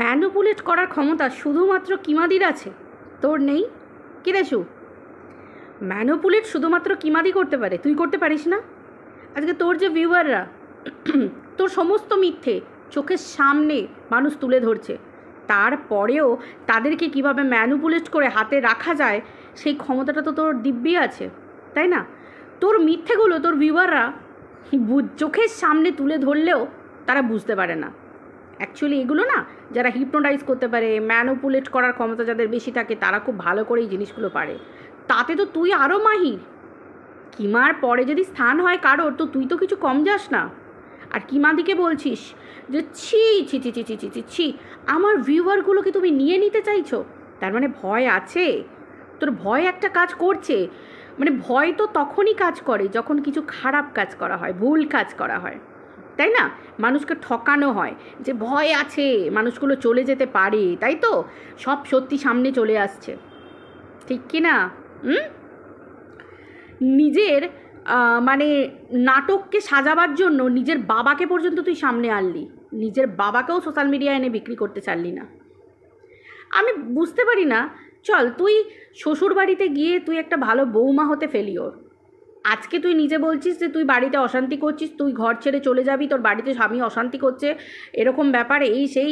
Manipulate করার ক্ষমতা শুধুমাত্র কিমাদির আছে, তোর নেই। কি রে শু, ম্যানুপুলেট শুধুমাত্র কিমাদি করতে পারে, তুই করতে পারিস না? আজকে তোর যে ভিউয়াররা তোর সমস্ত মিথ্যে চোখের সামনে মানুষ তুলে ধরছে, তারপরেও তাদেরকে কিভাবে ম্যানুপুলেট করে হাতে রাখা যায় সেই ক্ষমতাটা তো তোর দিব্যি আছে, তাই না? তোর মিথ্যেগুলো তোর ভিউয়াররা চোখের সামনে তুলে ধরলেও তারা বুঝতে পারে না। অ্যাকচুয়ালি এগুলো না, যারা হিপনোটাইজ করতে পারে, ম্যানুপুলেট করার ক্ষমতা যাদের বেশি থাকে, তারা খুব ভালো করে এই জিনিসগুলো পারে। তাতে তো তুই আরও মাহির। কিমার পরে যদি স্থান হয় কারোর, তো তুই তো কিছু কম যাস না। আর কিমাদিকে বলছিস যে ছি ছি ছি ছি ছি ছি ছি ছি, আমার ভিউয়ারগুলোকে তুমি নিয়ে নিতে চাইছো? তার মানে ভয় আছে, তোর ভয় একটা কাজ করছে। মানে ভয় তো তখনই কাজ করে যখন কিছু খারাপ কাজ করা হয়, ভুল কাজ করা হয়, তাই না? মানুষকে ঠকানো হয় যে ভয় আছে, মানুষগুলো চলে যেতে পারে, তাই তো সব সত্যি সামনে চলে আসছে, ঠিক কি না? নিজের মানে নাটককে সাজাবার জন্য নিজের বাবাকে পর্যন্ত তুই সামনে আনলি, নিজের বাবাকেও সোশ্যাল মিডিয়ায় এনে বিক্রি করতে চাইলি না। আমি বুঝতে পারি না। চল, তুই শ্বশুর বাড়িতে গিয়ে তুই একটা ভালো বৌমা হতে ফেলিওর। আজকে তুই নিজে বলছিস যে তুই বাড়িতে অশান্তি করছিস, তুই ঘর ছেড়ে চলে যাবি, তোর বাড়িতে স্বামী অশান্তি করছে, এরকম ব্যাপার, এই সেই।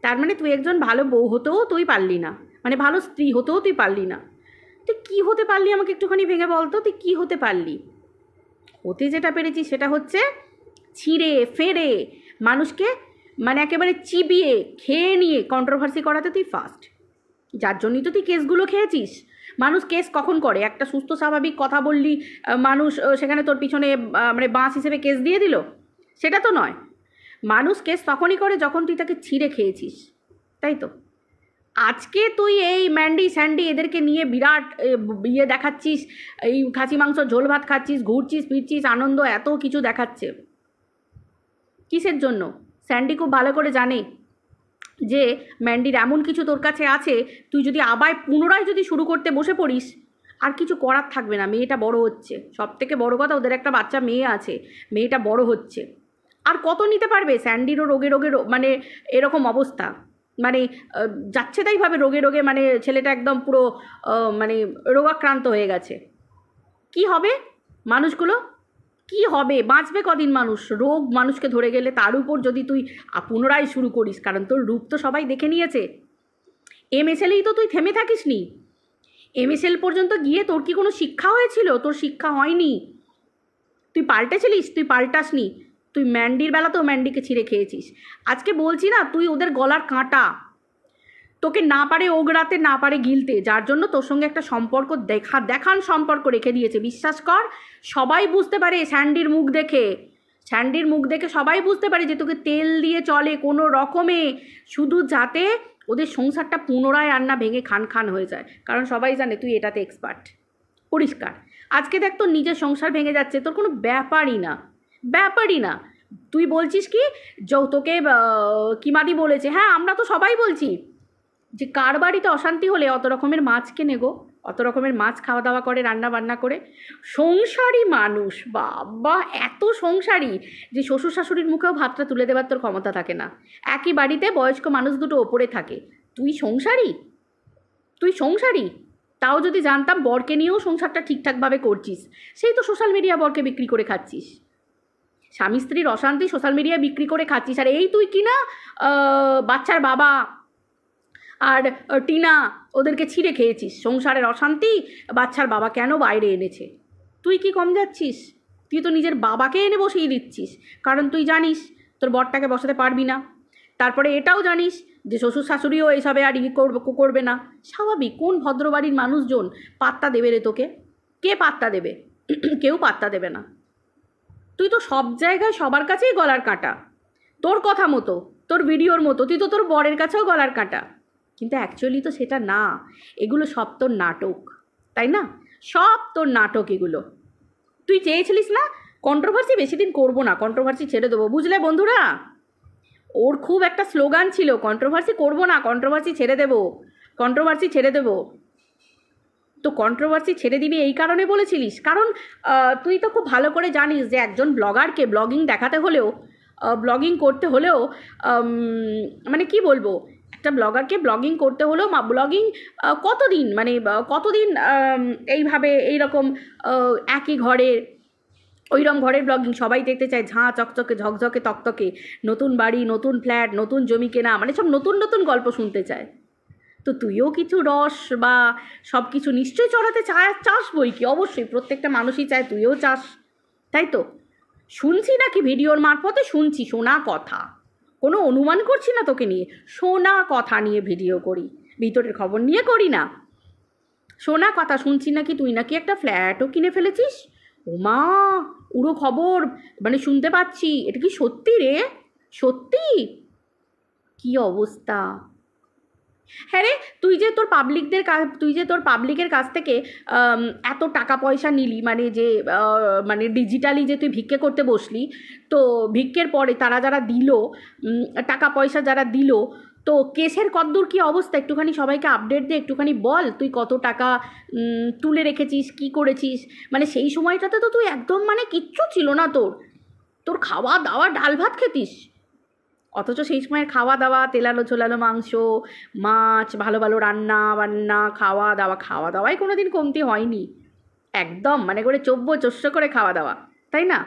তার মানে তুই একজন ভালো বউ হতেও তুই পারলি না, মানে ভালো স্ত্রী হতেও তুই পারলি না। তুই কী হতে পারলি আমাকে একটুখানি ভেঙে বলতো, তুই কী হতে পারলি? হতে যেটা পেরেছিস সেটা হচ্ছে ছিঁড়ে ফেরে মানুষকে মানে একেবারে চিবিয়ে খেয়ে নিয়ে কন্ট্রোভার্সি করাতে তুই ফার্স্ট। যার জন্যই তো তুই কেসগুলো খেয়েছিস। মানুষ কেস কখন করে? একটা সুস্থ স্বাভাবিক কথা বললি, মানুষ সেখানে তোর পিছনে মানে বাঁশ হিসেবে কেস দিয়ে দিল? সেটা তো নয়। মানুষ কেস তখনই করে যখন তুই তাকে ছিঁড়ে খেয়েছিস, তাই তো? আজকে তুই এই ম্যান্ডি স্যান্ডি এদেরকে নিয়ে বিরাট ইয়ে দেখাচ্ছিস, এই খাসি মাংস ঝোল ভাত খাচ্ছিস, ঘুরছিস ফিরছিস, আনন্দ এত কিছু দেখাচ্ছে কিসের জন্য? স্যান্ডি খুব ভালো করে জানে যে ম্যান্ডির এমন কিছু তোর কাছে আছে, তুই যদি আবার পুনরায় যদি শুরু করতে বসে পড়িস, আর কিছু করার থাকবে না। মেয়েটা বড় হচ্ছে, সব থেকে বড় কথা ওদের একটা বাচ্চা মেয়ে আছে, মেয়েটা বড় হচ্ছে, আর কত নিতে পারবে? স্যান্ডিরও রোগে রোগে মানে এরকম অবস্থা, মানে যাচ্ছে তাইভাবে রোগে রোগে, মানে ছেলেটা একদম পুরো মানে রোগাক্রান্ত হয়ে গেছে। কি হবে মানুষগুলো? কি হবে? বাঁচবে কদিন মানুষ? রোগ মানুষকে ধরে গেলে তার উপর যদি তুই পুনরায় শুরু করিস, কারণ তোর রূপ তো সবাই দেখে নিয়েছে। এমএসএলেই তো তুই থেমে থাকিস নি। এমএসএল পর্যন্ত গিয়ে তোর কি কোনো শিক্ষা হয়েছিল? তোর শিক্ষা হয়নি। তুই পাল্টেছিলিস? তুই পাল্টাসনি। তুই ম্যান্ডির বেলাতেও ম্যান্ডিকে ছিঁড়ে খেয়েছিস। আজকে বলছি না, তুই ওদের গলার কাঁটা। তোকে না পারে ওগড়াতে, না পারে গিলতে, যার জন্য তোর সঙ্গে একটা সম্পর্ক দেখান সম্পর্ক রেখে দিয়েছে। বিশ্বাস কর, সবাই বুঝতে পারে স্যান্ডির মুখ দেখে। স্যান্ডির মুখ দেখে সবাই বুঝতে পারে যে তোকে তেল দিয়ে চলে কোনো রকমে, শুধু যাতে ওদের সংসারটা পুনরায় আর না ভেঙে খান খান হয়ে যায়। কারণ সবাই জানে তুই এটাতে এক্সপার্ট, পরিষ্কার। আজকে দেখ তোর নিজের সংসার ভেঙে যাচ্ছে, তোর কোনো ব্যাপারই না, ব্যাপারই না। তুই বলছিস কি তোকে কিমাদি বলেছে? হ্যাঁ, আমরা তো সবাই বলছি যে কার বাড়িতে অশান্তি হলে অত রকমের মাছ কেনে গো, অত রকমের মাছ খাওয়া দাওয়া করে, রান্না বান্না করে। সংসারী মানুষ, বাবা এত সংসারী যে শ্বশুর শাশুড়ির মুখেও ভাতটা তুলে দেওয়ার তোর ক্ষমতা থাকে না। একই বাড়িতে বয়স্ক মানুষ দুটো ওপরে থাকে, তুই সংসারী? তুই সংসারী? তাও যদি জানতাম বরকে নিয়েও সংসারটা ঠিকঠাকভাবে করছিস, সেই তো সোশ্যাল মিডিয়া বরকে বিক্রি করে খাচ্ছিস। স্বামী স্ত্রীর অশান্তি সোশ্যাল মিডিয়ায় বিক্রি করে খাচ্ছিস। আর এই তুই কি না বাচ্চার বাবা আর টিনা ওদেরকে ছিঁড়ে খেয়েছিস। সংসারের অশান্তি বাচ্চার বাবা কেন বাইরে এনেছে? তুই কি কম যাচ্ছিস? তুই তো নিজের বাবাকে এনে বসিয়ে দিচ্ছিস, কারণ তুই জানিস তোর বরটাকে বসাতে পারবি না। তারপরে এটাও জানিস যে শ্বশুর শাশুড়িও এইসবে আর করবে না। স্বাভাবিক, কোন ভদ্রবাড়ির মানুষজন পাত্তা দেবে রে তোকে? কে পাত্তা দেবে? কেউ পাত্তা দেবে না। তুই তো সব জায়গায় সবার কাছেই গলার কাঁটা, তোর কথা মতো, তোর ভিডিওর মতো। তুই তো তোর বরের কাছেও গলার কাঁটা, কিন্তু অ্যাকচুয়ালি তো সেটা না। এগুলো সব তোর নাটক, তাই না? সব তোর নাটক এগুলো। তুই চেয়েছিলিস না কন্ট্রোভার্সি বেশি দিন করবো না, কন্ট্রোভার্সি ছেড়ে দেবো, বুঝলে বন্ধুরা? ওর খুব একটা স্লোগান ছিল, কন্ট্রোভার্সি করবো না, কন্ট্রোভার্সি ছেড়ে দেবো, কন্ট্রোভার্সি ছেড়ে দেবো। তো কন্ট্রোভার্সি ছেড়ে দিবি এই কারণে বলেছিলিস, কারণ তুই তো খুব ভালো করে জানিস যে একজন ব্লগারকে ব্লগিং দেখাতে হলেও, ব্লগিং করতে হলেও মানে কি বলবো, একটা ব্লগারকে ব্লগিং করতে হলেও ব্লগিং কতদিন মানে কতদিন এইভাবে এইরকম একই ঘরে ওইরকম ঘরের ব্লগিং সবাই দেখতে চায়, ঝাঁ চকচকে ঝকঝকে তকতকে, নতুন বাড়ি, নতুন ফ্ল্যাট, নতুন জমি কেনা, মানে সব নতুন নতুন গল্প শুনতে চায়। তো তুইও কিছু রস বা সব কিছু নিশ্চয়ই চড়াতে চাস বই কি, অবশ্যই প্রত্যেকটা মানুষই চায় তুইও চাস, তাই তো? শুনছি নাকি ভিডিওর মারফতে, শুনছি, শোনা কথা, কোনো অনুমান করছি না তোকে নিয়ে, শোনা কথা নিয়ে ভিডিও করি, ভিতরের খবর নিয়ে করি না। শোনা কথা শুনছি নাকি তুই নাকি একটা ফ্ল্যাটও কিনে ফেলেছিস। ওমা, উড়ো খবর মানে শুনতে পাচ্ছি, এটা কি সত্যি রে? সত্যি? কি অবস্থা! হ্যাঁ রে, তুই যে তোর পাবলিকের কাছ থেকে এত টাকা পয়সা নিলি, মানে যে মানে ডিজিটালি যে তুই ভিক্ষে করতে বসলি, তো ভিক্ষের পরে তারা যারা দিল টাকা পয়সা, যারা দিল, তো কেসের কতদূর কী অবস্থা একটুখানি সবাইকে আপডেট দে, একটুখানি বল তুই কত টাকা তুলে রেখেছিস, কি করেছিস। মানে সেই সময়টাতে তো তুই একদম মানে কিচ্ছু ছিল না, তোর খাওয়া দাওয়া ডাল ভাত খেতিস, অথচ সেই সময়ের খাওয়া দাওয়া তেলালো ঝোলালো মাংস, মাছ, ভালো ভালো রান্না বান্না, খাওয়া দাওয়ায় কোনো দিন কমতি হয়নি, একদম মানে করে চোস্য করে খাওয়া দাওয়া, তাই না?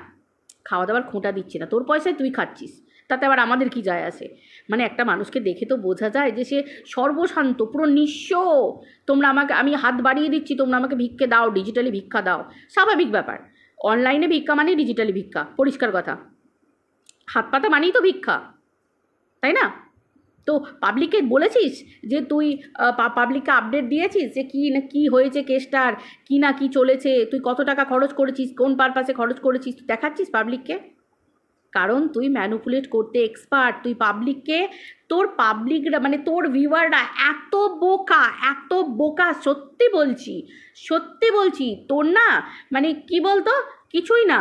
খাওয়া দাওয়ার খোঁটা দিচ্ছি না, তোর পয়সায় তুই খাচ্ছিস, তাতে আবার আমাদের কি যায় আসে? মানে একটা মানুষকে দেখে তো বোঝা যায় যে সে সর্বশান্ত, পুরো নিঃস্ব। আমি হাত বাড়িয়ে দিচ্ছি, তোমরা আমাকে ভিক্ষে দাও, ডিজিটালি ভিক্ষা দাও, স্বাভাবিক ব্যাপার। অনলাইনে ভিক্ষা মানেই ডিজিটালি ভিক্ষা, পরিষ্কার কথা। হাত পাতা মানেই তো ভিক্ষা, তাই না? তো পাবলিককে বলেছিস যে তুই পাবলিককে আপডেট দিয়েছিস যে কী হয়েছে কেসটার, কি চলেছে, তুই কত টাকা খরচ করেছিস, কোন পারপাসে খরচ করেছিস, তুই দেখাচ্ছিস পাবলিককে? কারণ তুই ম্যানুপুলেট করতে এক্সপার্ট। তুই পাবলিককে, তোর পাবলিকরা মানে তোর ভিউয়াররা এত বোকা, সত্যি বলছি তোর না মানে কি বলতো, কিছুই না।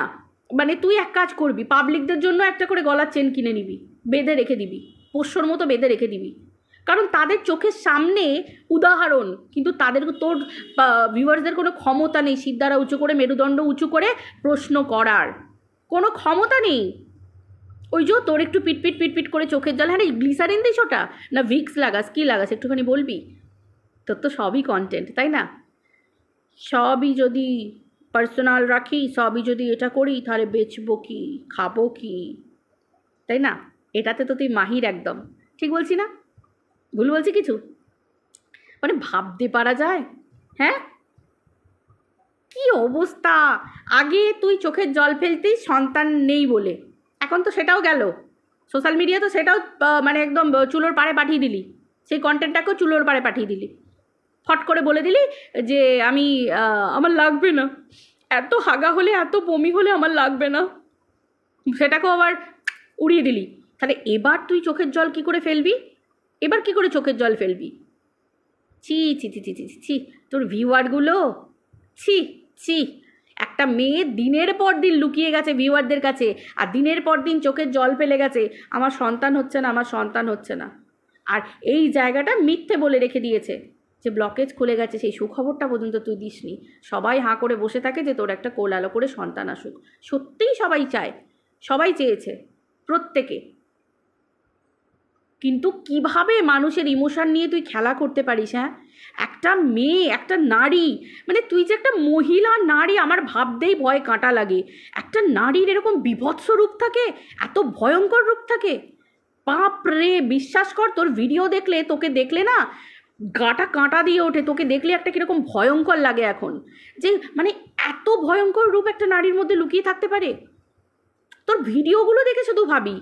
মানে তুই এক কাজ করবি, পাবলিকদের জন্য একটা করে গলার চেন কিনে নিবি, বেঁধে রেখে দিবি, পোষ্যর মতো বেঁধে রেখে দিবি, কারণ তাদের চোখের সামনে উদাহরণ, কিন্তু তোর ভিউয়ার্সদের কোনো ক্ষমতা নেই সিদ্ধারা উঁচু করে, মেরুদণ্ড উঁচু করে প্রশ্ন করার কোনো ক্ষমতা নেই। ওই যে তোর একটু পিটপিট করে চোখের জল, হ্যাঁ গ্লিসারিন দিস ওটা, না ভিক্স লাগাস, কী লাগাস একটুখানি বলবি? তোর তো সবই কন্টেন্ট, তাই না? সবই যদি পার্সোনাল রাখি, সবই যদি এটা করি, তাহলে বেচবো কি, খাবো কি, তাই না? এটাতে তো তুই মাহির একদম। ঠিক বলছি না? ভুল বলছি কিছু? মানে ভাবতে পারা যায়? হ্যাঁ, কি অবস্থা! আগে তুই চোখের জল ফেলতিস সন্তান নেই বলে, এখন তো সেটাও গেল। সোশ্যাল মিডিয়া তো সেটাও মানে একদম চুলোর পাড়ে পাঠিয়ে দিলি, সেই কন্টেন্টটাকেও চুলোর পাড়ে পাঠিয়ে দিলি, ফট করে বলে দিলি যে আমার লাগবে না, এত হাগা হলে, এত বমি হলে আমার লাগবে না, সেটাকেও আবার উড়িয়ে দিলি। তাহলে এবার তুই চোখের জল কী করে ফেলবি? এবার কী করে চোখের জল ফেলবি? ছি ছি ছি ছি ছি ছি, তোর ভিউয়ারগুলো, ছি, একটা মেয়ে দিনের পর দিন লুকিয়ে গেছে ভিউয়ারদের কাছে, আর দিনের পর দিন চোখের জল ফেলে গেছে, আমার সন্তান হচ্ছে না। আর এই জায়গাটা মিথ্যে বলে রেখে দিয়েছে যে ব্লকেজ খুলে গেছে, সেই সুখবরটা পর্যন্ত তুই দিসনি। সবাই হাঁ করে বসে থাকে যে তোর একটা কোল আলো করে সন্তান আসুক। সত্যিই সবাই চায়, সবাই চেয়েছে, প্রত্যেকে। কিন্তু কিভাবে মানুষের ইমোশন নিয়ে তুই খেলা করতে পারিস? হ্যাঁ, একটা মেয়ে, একটা নারী, মানে তুই যে একটা মহিলা নারী, আমার ভাবতেই ভয় কাঁটা লাগে। একটা নারীর এরকম বিভৎস রূপ থাকে, এত ভয়ঙ্কর রূপ থাকে, বাপ রে! বিশ্বাস কর, তোর ভিডিও দেখলে, তোকে দেখলে না গাটা কাঁটা দিয়ে ওঠে, তোকে দেখলে একটা কীরকম ভয়ঙ্কর লাগে এখন, যে মানে এত ভয়ঙ্কর রূপ একটা নারীর মধ্যে লুকিয়ে থাকতে পারে। তোর ভিডিওগুলো দেখে শুধু ভাবি,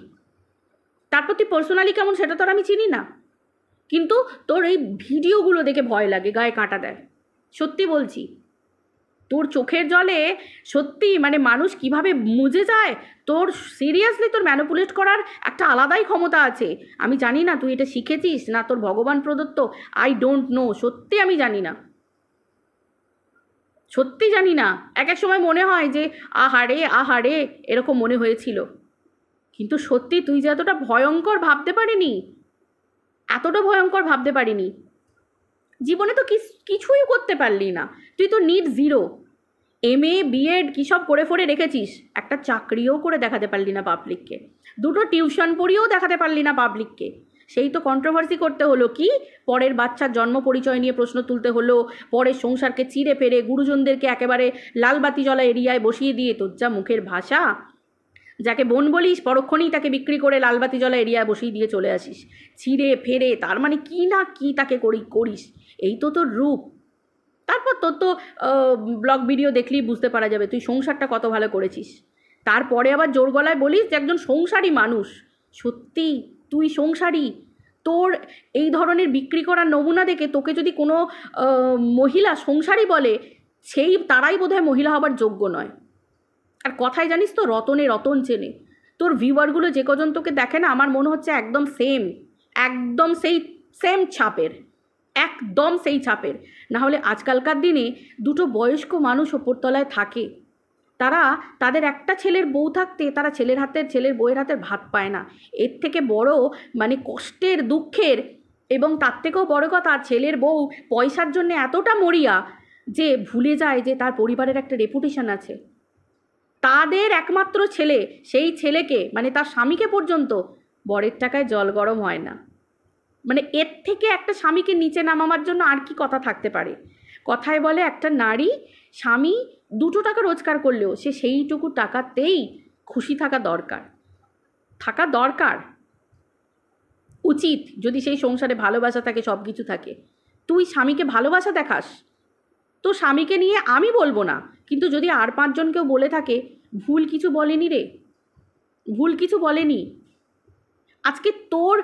তারপর তুই পার্সোনালি কেমন সেটা তো আর আমি চিনি না, কিন্তু তোর এই ভিডিওগুলো দেখে ভয় লাগে, গায়ে কাঁটা দেয়। সত্যি বলছি, তোর চোখের জলে সত্যি মানে মানুষ কিভাবে মুজে যায়, তোর সিরিয়াসলি তোর ম্যানিপুলেট করার একটা আলাদাই ক্ষমতা আছে। আমি জানি না তুই এটা শিখেছিস না তোর ভগবান প্রদত্ত, আই ডোন্ট নো, সত্যি আমি জানি না, সত্যি জানি না। এক এক সময় মনে হয় যে আহারে এরকম মনে হয়েছিল, কিন্তু সত্যি তুই যে এতটা ভয়ঙ্কর ভাবতে পারিনি, জীবনে তো কিছুই করতে পারলি না, তুই তো নিট জিরো, MA BEd কী সব করে ফরে রেখেছিস, একটা চাকরিও করে দেখাতে পারলি না পাবলিককে, দুটো টিউশন পড়িয়েও দেখাতে পারলি না পাবলিককে, সেই তো কন্ট্রোভার্সি করতে হলো, কি পরের বাচ্চার জন্ম পরিচয় নিয়ে প্রশ্ন তুলতে হলো, পরের সংসারকে চিড়ে ফেরে গুরুজনদেরকে একেবারে লালবাতি জ্বলা এরিয়ায় বসিয়ে দিয়ে, তোর যা মুখের ভাষা, যাকে বোন বলিস পরক্ষণেই তাকে বিক্রি করে লালবাতি জ্বলা এরিয়ায় বসিয়ে দিয়ে চলে আসিস, ছিঁড়ে ফেরে, তার মানে কি না কি তাকে করিস, এই তো তোর রূপ। তারপর তোর তো ব্লগ ভিডিও দেখলেই বুঝতে পারা যাবে তুই সংসারটা কত ভালো করেছিস। তারপরে আবার জোর গলায় বলিস যে একজন সংসারী মানুষ। সত্যি তুই সংসারী? তোর এই ধরনের বিক্রি করার নমুনা দেখে তোকে যদি কোনো মহিলা সংসারী বলে, তারাই বোধহয় মহিলা হবার যোগ্য নয়। আর কথায় জানিস তো, রতনে রতন চেনে। তোর ভিউয়ারগুলো যে কজন তোকে দেখে না, আমার মনে হচ্ছে একদম সেই সেম ছাপের, একদম সেই ছাপের। না হলে আজকালকার দিনে দুটো বয়স্ক মানুষ ওপরতলায় থাকে, তারা তাদের একটা ছেলের বউ থাকতে তারা ছেলের বউয়ের হাতের ভাত পায় না। এর থেকে বড় মানে কষ্টের, দুঃখের, এবং তার থেকেও বড় কথা, ছেলের বউ পয়সার জন্য এতটা মরিয়া যে ভুলে যায় যে তার পরিবারের একটা রেপুটেশন আছে। তাদের একমাত্র ছেলে, সেই ছেলেকে মানে তার স্বামীকে পর্যন্ত বরের টাকায় জল গরম হয় না। মানে এর থেকে একটা স্বামীকে নিচে নামাবার জন্য আর কি কথা থাকতে পারে? কথায় বলে একটা নারী স্বামী 2 টাকা রোজগার করলেও সে সেইটুকু টাকাতেই খুশি থাকা দরকার উচিত। যদি সেই সংসারে ভালোবাসা থাকে, সব কিছু থাকে, তুই স্বামীকে ভালোবাসা দেখাস, তো স্বামীকে নিয়ে আমি বলবো না, কিন্তু যদি আর 5 জন কেউ বলে থাকে, ভুল কিছু বলেনি রে, ভুল কিছু বলেনি। আজকে তোর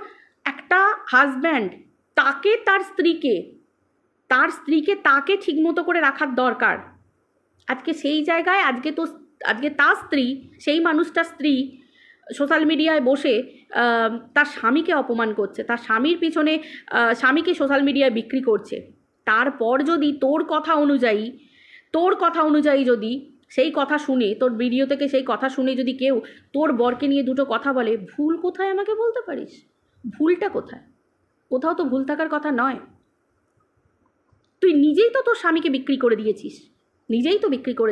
একটা হাজব্যান্ড, তাকে তার স্ত্রীকে তাকে ঠিকমতো করে রাখার দরকার। আজকে সেই জায়গায় আজকে তার স্ত্রী, সেই মানুষটার স্ত্রী সোশ্যাল মিডিয়ায় বসে তার স্বামীকে অপমান করছে, তার স্বামীর পিছনে স্বামীকে সোশ্যাল মিডিয়ায় বিক্রি করছে। তারপর যদি তোর কথা অনুযায়ী যদি সেই কথা শুনে, তোর ভিডিও থেকে সেই কথা শুনে যদি কেউ তোর বরকে নিয়ে দুটো কথা বলে, ভুল কোথায় আমাকে বলতে পারিস? ভুলটা কোথায়? কোথাও তো ভুল থাকার কথা নয়। তুই নিজেই তো তোর স্বামীকে বিক্রি করে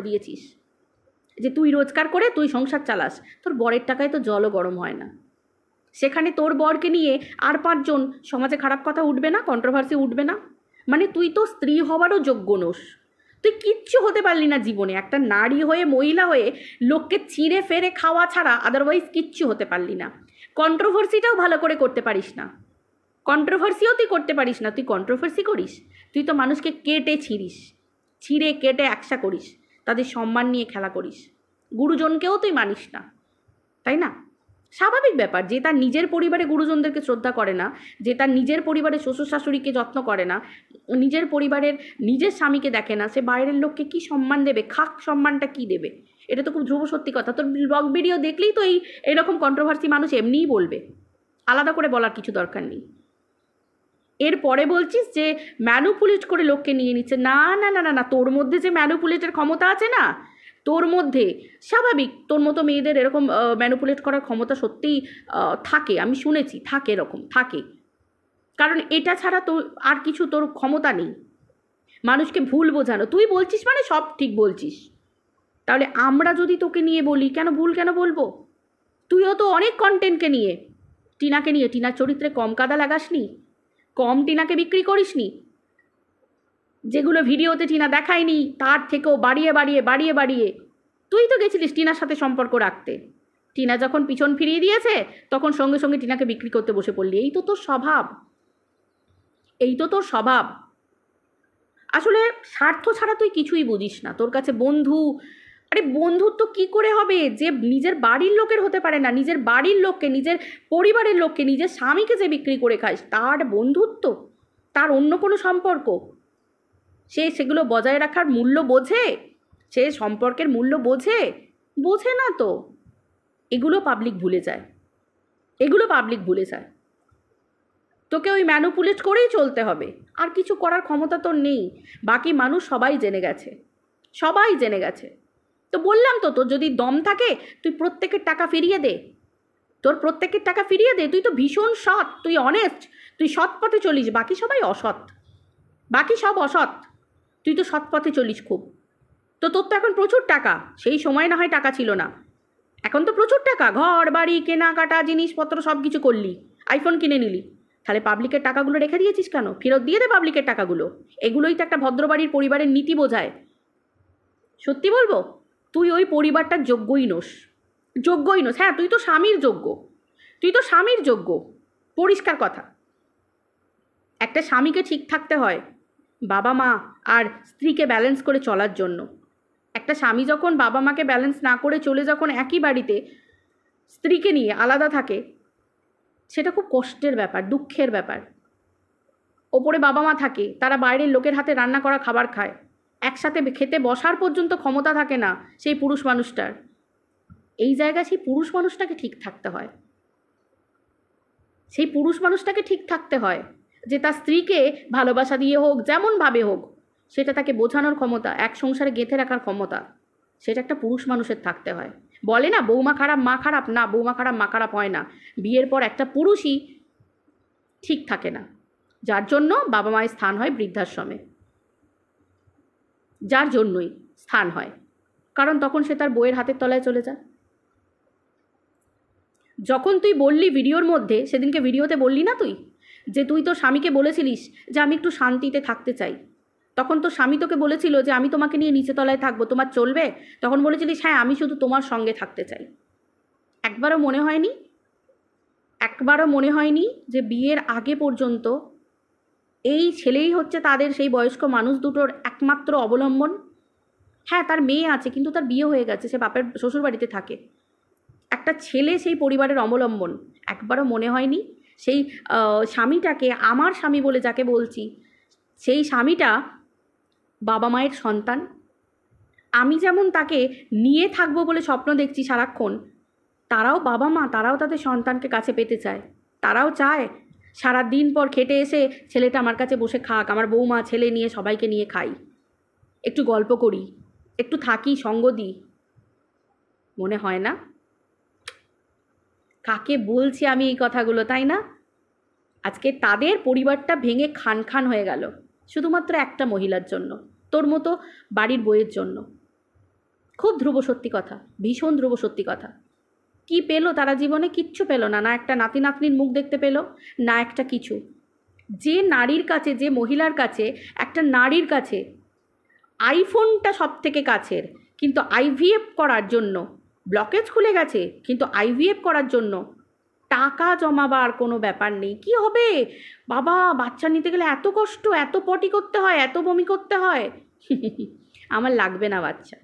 দিয়েছিস, যে তুই রোজগার করে তুই সংসার চালাস, তোর বরের টাকায় তো জলও গরম হয় না। সেখানে তোর বরকে নিয়ে আর 5 জন সমাজে খারাপ কথা উঠবে না, কন্ট্রোভার্সি উঠবে না? মানে তুই তো স্ত্রী হবারও যোগ্য নোস, তুই কিচ্ছু হতে পারলি না জীবনে। একটা নারী হয়ে, মহিলা হয়ে লোককে ছিঁড়ে ফেরে খাওয়া ছাড়া আদারওয়াইজ কিচ্ছু হতে পারলি না। কন্ট্রোভার্সিটাও ভালো করে করতে পারিস না, তুই কন্ট্রোভার্সি করিস? তুই তো মানুষকে ছিঁড়ে কেটে একসা করিস, তাদের সম্মান নিয়ে খেলা করিস, গুরুজনকেও তুই মানিস না, তাই না? স্বাভাবিক ব্যাপার, যে তার নিজের পরিবারে গুরুজনদেরকে শ্রদ্ধা করে না, যে তার নিজের পরিবারে শ্বশুর শাশুড়িকে যত্ন করে না, নিজের পরিবারের নিজের স্বামীকে দেখে না, সে বাইরের লোককে কি সম্মান দেবে? সম্মানটা কি দেবে? এটা তো খুব ধ্রুব সত্যি কথা। তোর ব্লগ ভিডিও দেখলেই তো এইরকম কন্ট্রোভার্সি মানুষ এমনিই বলবে, আলাদা করে বলার কিছু দরকার নেই। এরপরে বলছিস যে ম্যানুপুলেট করে লোককে নিয়ে নিচ্ছে। না, তোর মধ্যে যে ম্যানুপুলেটের ক্ষমতা আছে না, তোর মধ্যে স্বাভাবিক, তোর মতো মেয়েদের এরকম ম্যানুপুলেট করার ক্ষমতা সত্যিই থাকে, আমি শুনেছি থাকে, কারণ এটা ছাড়া তো আর কিছু তোর ক্ষমতা নেই। মানুষকে ভুল বোঝানো, তুই বলছিস মানে সব ঠিক বলছিস। তাহলে আমরা যদি তোকে নিয়ে বলি, ভুল কেন বলবো? তুইও তো অনেক কন্টেন্টকে নিয়ে, টিনার চরিত্রে কম কাদা লাগাসনি, কম টিনাকে বিক্রি করিসনি। যেগুলো ভিডিওতে টিনা দেখায়নি তার থেকেও বাড়িয়ে তুই তো গেছিলিস টিনার সাথে সম্পর্ক রাখতে। টিনা যখন পিছন ফিরিয়ে দিয়েছে, তখন সঙ্গে সঙ্গে টিনাকে বিক্রি করতে বসে পড়লি। এই তো তোর স্বভাব। আসলে স্বার্থ ছাড়া তুই কিছুই বুঝিস না। তোর কাছে বন্ধুত্ব কি করে হবে? যে নিজের বাড়ির লোকের হতে পারে না, নিজের বাড়ির লোককে, নিজের পরিবারের লোককে, নিজের স্বামীকে যে বিক্রি করে খাস, তার বন্ধুত্ব? তার অন্য কোনো সম্পর্ক? সেগুলো বজায় রাখার মূল্য বোঝে? সে সম্পর্কের মূল্য বোঝে না তো। এগুলো পাবলিক ভুলে যায়। তোকে ওই ম্যানুপুলেট করেই চলতে হবে, আর কিছু করার ক্ষমতা তোর নেই। বাকি মানুষ সবাই জেনে গেছে। তো বললাম তো, তোর যদি দম থাকে তুই প্রত্যেকের টাকা ফিরিয়ে দে, তুই তো ভীষণ সৎ, তুই অনেস্ট, তুই সৎ পথে চলিস। বাকি সব অসৎ, তুই তো সৎ পথে চলিস খুব। তো তোর তো এখন প্রচুর টাকা, সেই সময় না হয় টাকা ছিল না, এখন তো প্রচুর টাকা, ঘর বাড়ি কেনাকাটা জিনিসপত্র সব কিছু করলি, আইফোন কিনে নিলি। তাহলে পাবলিকের টাকাগুলো রেখে দিয়েছিস কেন? ফেরত দিয়ে দে পাবলিকের টাকাগুলো। এগুলোই তো একটা ভদ্রবাড়ির পরিবারের নীতি বোঝায়। সত্যি বলবো, তুই ওই পরিবারটার যোগ্যই নোস। যোগ্যই নোস। হ্যাঁ, তুই তো স্বামীর যোগ্য, তুই তো স্বামীর যোগ্য, পরিষ্কার কথা। একটা স্বামীকে ঠিক থাকতে হয় বাবা মা আর স্ত্রীকে ব্যালেন্স করে চলার জন্য। একটা স্বামী যখন বাবা মাকে ব্যালেন্স না করে চলে যখন একই বাড়িতে স্ত্রীকে নিয়ে আলাদা থাকে, সেটা খুব কষ্টের ব্যাপার, দুঃখের ব্যাপার। ওপরে বাবা মা থাকে, তারা বাইরের লোকের হাতে রান্না করা খাবার খায়, একসাথে খেতে বসার পর্যন্ত ক্ষমতা থাকে না সেই পুরুষ মানুষটার। এই জায়গায় সেই পুরুষ মানুষটাকে ঠিক থাকতে হয়। সেই পুরুষ মানুষটাকে ঠিক থাকতে হয় যে তার স্ত্রীকে ভালোবাসা দিয়ে হোক, যেমনভাবে হোক, সেটা তাকে বোঝানোর ক্ষমতা, এক সংসারে গেঁথে রাখার ক্ষমতা, সেটা একটা পুরুষ মানুষের থাকতে হয়। বলে না বৌমা খারাপ মা খারাপ, না, বৌমা খারাপ মা খারাপ হয় না। বিয়ের পর একটা পুরুষই ঠিক থাকে না, যার জন্য বাবা মায়ের স্থান হয় বৃদ্ধাশ্রমে। যার জন্যই স্থান হয়, কারণ তখন সে তার বউয়ের হাতের তলায় চলে যায়। যখন তুই বললি ভিডিওর মধ্যে, সেদিনকে ভিডিওতে বললি না তুই যে তুই তো স্বামীকে বলেছিলিস যে আমি একটু শান্তিতে থাকতে চাই, তখন তো স্বামী তোকে বলেছিল যে আমি তোমাকে নিয়ে নিচে তলায় থাকবো, তোমার চলবে? তখন বলেছিলিস হ্যাঁ আমি শুধু তোমার সঙ্গে থাকতে চাই। একবারও মনে হয়নি, একবারও মনে হয়নি যে বিয়ের আগে পর্যন্ত এই ছেলেই হচ্ছে তাদের সেই বয়স্ক মানুষ দুটোর একমাত্র অবলম্বন? হ্যাঁ, তার মেয়ে আছে, কিন্তু তার বিয়ে হয়ে গেছে, সে বাপের শ্বশুর বাড়িতে থাকে। একটা ছেলে সেই পরিবারের অবলম্বন। একবারও মনে হয়নি সেই স্বামীটাকে, আমার স্বামী বলে যাকে বলছি, সেই স্বামীটা বাবা মায়ের সন্তান। আমি যেমন তাকে নিয়ে থাকবো বলে স্বপ্ন দেখছি সারাক্ষণ, তারাও বাবা মা, তারাও তাদের সন্তানকে কাছে পেতে চায়। তারাও চায় সারা দিন পর খেটে এসে ছেলেটা আমার কাছে বসে খাক, আমার বৌমা ছেলে নিয়ে সবাইকে নিয়ে খাই, একটু গল্প করি, একটু থাকি, সঙ্গ দিই। মনে হয় না? কাকে বলছি আমি এই কথাগুলো, তাই না? আজকে তাদের পরিবারটা ভেঙে খান খান হয়ে গেল শুধুমাত্র একটা মহিলার জন্য, তোর মতো বাড়ির বইয়ের জন্য। খুব ধ্রুব সত্যি কথা, ভীষণ ধ্রুব সত্যি কথা। কি পেলো তারা জীবনে? কিচ্ছু পেলো না। না একটা নাতি নাতনির মুখ দেখতে পেলো, না একটা কিছু। যে নারীর কাছে, যে মহিলার কাছে, একটা নারীর কাছে আইফোনটা সব থেকে কাছের, কিন্তু আইভিএফ করার জন্য ব্লকেজ খুলে গেছে, কিন্তু আইভিএফ করার জন্য টাকা জমাবার কোনো ব্যাপার নেই। কি হবে বাবা, বাচ্চা নিতে গেলে এত কষ্ট, এত পটি করতে হয়, এত বমি করতে হয়। আমার লাগবে না বাচ্চা।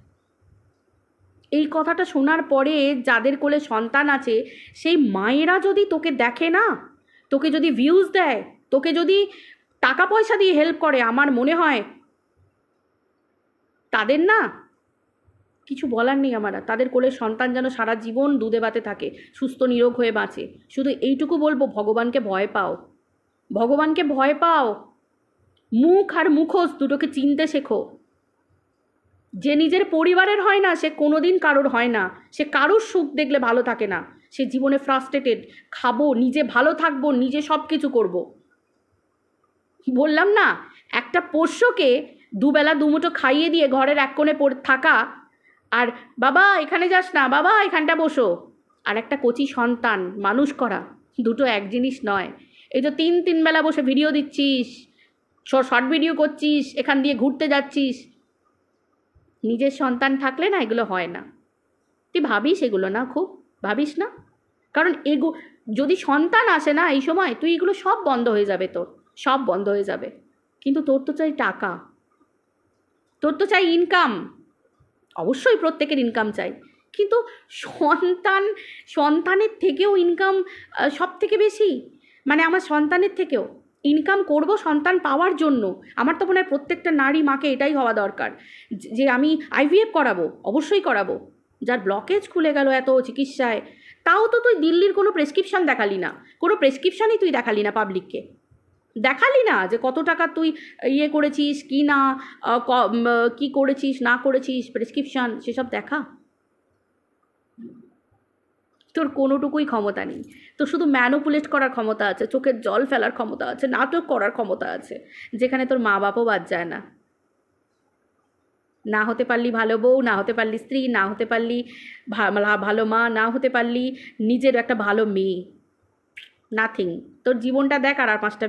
এই কথাটা শোনার পরে যাদের কোলে সন্তান আছে, সেই মায়েরা যদি তোকে দেখে না, তোকে যদি ভিউজ দেয়, তোকে যদি টাকা পয়সা দিয়ে হেল্প করে, আমার মনে হয় তাদের না কিছু বলার নেই। আমার তাদের কোলে সন্তান যেন সারা জীবন দুধে ভাতে থাকে, সুস্থ নিরোগ হয়ে বাঁচে। শুধু এইটুকু বলবো, ভগবানকে ভয় পাও, ভগবানকে ভয় পাও। মুখ আর মুখোশ দুটোকে চিনতে শেখো। যে নিজের পরিবারের হয় না, সে কোনোদিন কারোর হয় না। সে কারোর সুখ দেখলে ভালো থাকে না। সে জীবনে ফ্রাস্ট্রেটেড। খাবো, নিজে ভালো থাকবো, নিজে সব কিছু করবো। বললাম না, একটা পোষ্যকে দুবেলা দুমুঠো খাইয়ে দিয়ে ঘরের এক কোণে থাকা, আর বাবা এখানে যাস না, বাবা এখানটা বসো, আর একটা কচি সন্তান মানুষ করা, দুটো এক জিনিস নয়। এই তো তিন বেলা বসে ভিডিও দিচ্ছিস, শর্ট ভিডিও করছিস, এখান দিয়ে ঘুরতে যাচ্ছিস। নিজের সন্তান থাকলে না এগুলো হয় না। তুই ভাবিস এগুলো না, খুব ভাবিস না? কারণ যদি সন্তান আসে না এই সময়, তুই এগুলো সব বন্ধ হয়ে যাবে, তোর সব বন্ধ হয়ে যাবে। কিন্তু তোর তো চাই টাকা, তোর তো চাই ইনকাম। অবশ্যই প্রত্যেকের ইনকাম চাই, কিন্তু সন্তানের থেকেও ইনকাম সব থেকে বেশি। মানে আমার সন্তানের থেকেও ইনকাম করব সন্তান পাওয়ার জন্য। আমার তো মনে হয় প্রত্যেকটা নারী মাকে এটাই হওয়া দরকার যে আমি আইভিএফ করাবো, অবশ্যই করাবো। যার ব্লকেজ খুলে গেল এত চিকিৎসায়, তাও তো তুই দিল্লির কোনো প্রেসক্রিপশান দেখালি না, কোনো প্রেসক্রিপশানই তুই দেখালি না পাবলিককে। দেখালি না যে কত টাকা তুই ইয়ে করেছিস কি না, কি করেছিস না করেছিস, প্রেসক্রিপশান সেসব দেখা। তোর কোনোটুকুই ক্ষমতা নেই। তোর শুধু ম্যানুপুলেট করার ক্ষমতা আছে, চোখের জল ফেলার ক্ষমতা আছে, নাটক করার ক্ষমতা আছে, যেখানে তোর মা বাপও বাদ যায় না। না হতে পারলি ভালো বউ, না হতে পারলি স্ত্রী, না হতে পারলি ভালো মা, না হতে পারলি নিজের একটা ভালো মেয়ে। নাথিং। তোর জীবনটা দেখ আর 5টা